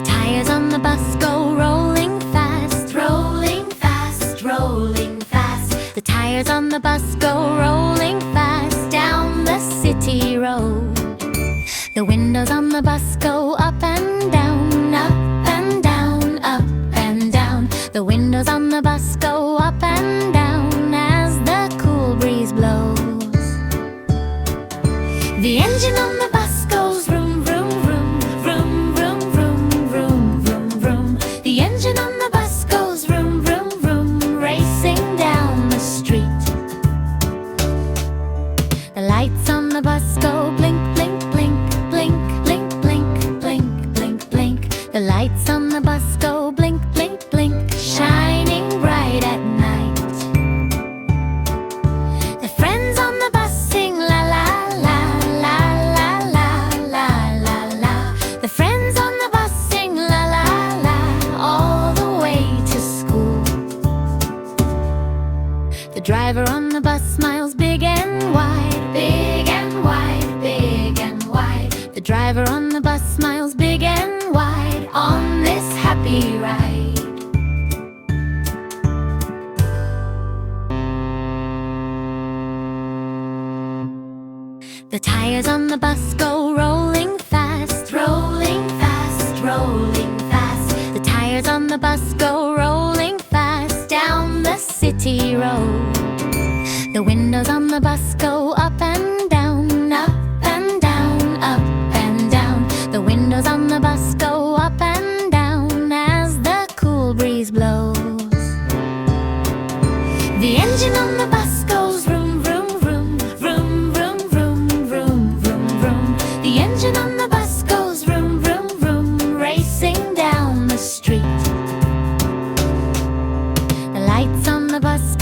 tires on the bus go rolling fast, rolling fast, rolling fast. The tires on the bus go rolling fast down the city road. The windows on the bus go up and down, up and down, up and down. The windows on the bus go up and down as the cool breeze blows. The engine on the bus goes vroom, vroom, vroom, vroom, vroom, vroom, vroom, vroom, vroom. The engine on the bus goes vroom, vroom, vroom, racing down the street. The lights on the bus go blink, blink, blink, blink, blink, blink, blink, blink, blink. The lights on the bus go blink, blink, blink, shining bright at night. The friends on the bus sing la la la la la la la la la. The friends on the bus sing la la la all the way to school. The driver on the bus smiles big and wide, big and wide, big and wide. The driver on the bus smiles big and wide on this happy ride. The tires on the bus go rolling fast, rolling fast, rolling fast. The tires on the bus go rolling fast down the city road. The windows on the bus go up and down, up and down, up and down. The windows on the bus go up and down as the cool breeze blows. The engine on the bus goes vroom, vroom, vroom, vroom, vroom, vroom, vroom, vroom, vroom. The engine on the bus goes vroom, vroom, vroom, racing down the street. The lights on the bus